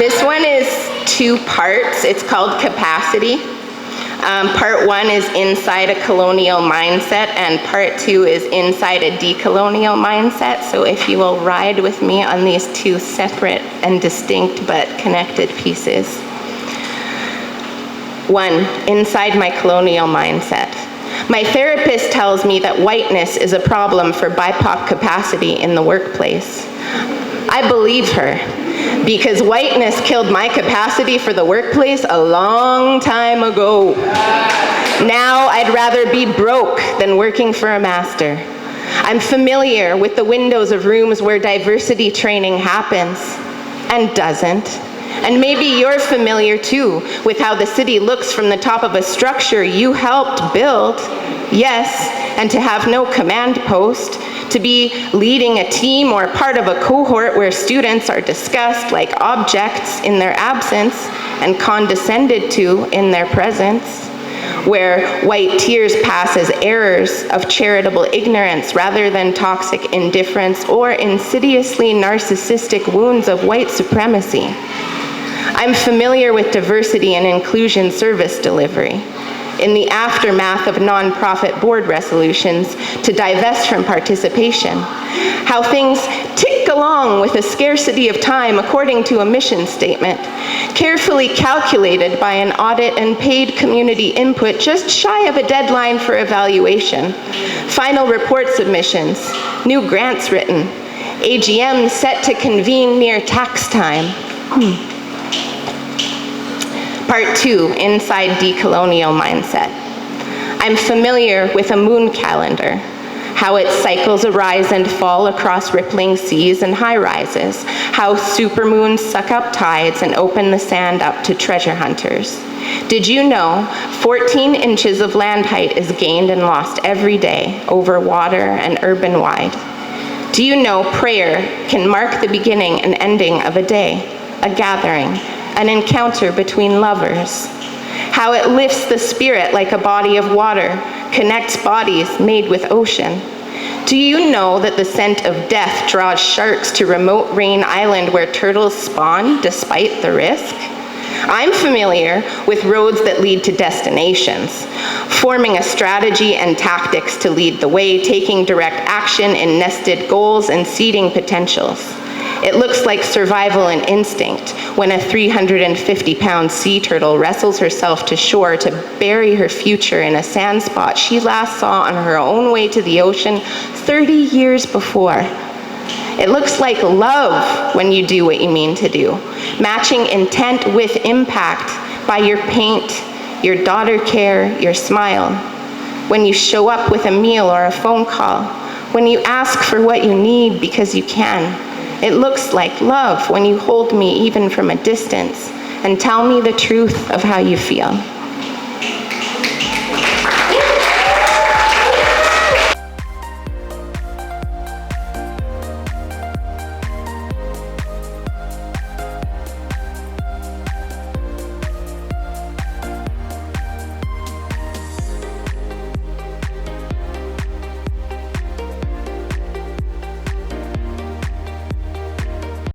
This one is 2 parts. It's called Capacity. Part 1 is inside a colonial mindset, and part 2 is inside a decolonial mindset. So if you will ride with me on these 2 separate and distinct but connected pieces. 1, inside my colonial mindset. My therapist tells me that whiteness is a problem for BIPOC capacity in the workplace. I believe her, because whiteness killed my capacity for the workplace a long time ago. Now I'd rather be broke than working for a master. I'm familiar with the windows of rooms where diversity training happens and doesn't. And maybe you're familiar too with how the city looks from the top of a structure you helped build. Yes, and to have no command post, to be leading a team or part of a cohort where students are discussed like objects in their absence and condescended to in their presence, where white tears pass as errors of charitable ignorance rather than toxic indifference or insidiously narcissistic wounds of white supremacy. I'm familiar with diversity and inclusion service delivery. In the aftermath of nonprofit board resolutions to divest from participation, how things tick along with a scarcity of time according to a mission statement, carefully calculated by an audit and paid community input just shy of a deadline for evaluation, final report submissions, new grants written, AGM set to convene near tax time. Part 2, inside decolonial mindset. I'm familiar with a moon calendar, how its cycles arise and fall across rippling seas and high rises, how supermoons suck up tides and open the sand up to treasure hunters. Did you know 14 inches of land height is gained and lost every day over water and urban wide? Do you know prayer can mark the beginning and ending of a day, a gathering, an encounter between lovers? How it lifts the spirit like a body of water, connects bodies made with ocean. Do you know that the scent of death draws sharks to remote Rain Island where turtles spawn despite the risk? I'm familiar with roads that lead to destinations, forming a strategy and tactics to lead the way, taking direct action in nested goals and seeding potentials. It looks like survival and instinct when a 350-pound sea turtle wrestles herself to shore to bury her future in a sand spot she last saw on her own way to the ocean 30 years before. It looks like love when you do what you mean to do, matching intent with impact by your paint, your daughter care, your smile. When you show up with a meal or a phone call, when you ask for what you need because you can. It looks like love when you hold me even from a distance and tell me the truth of how you feel.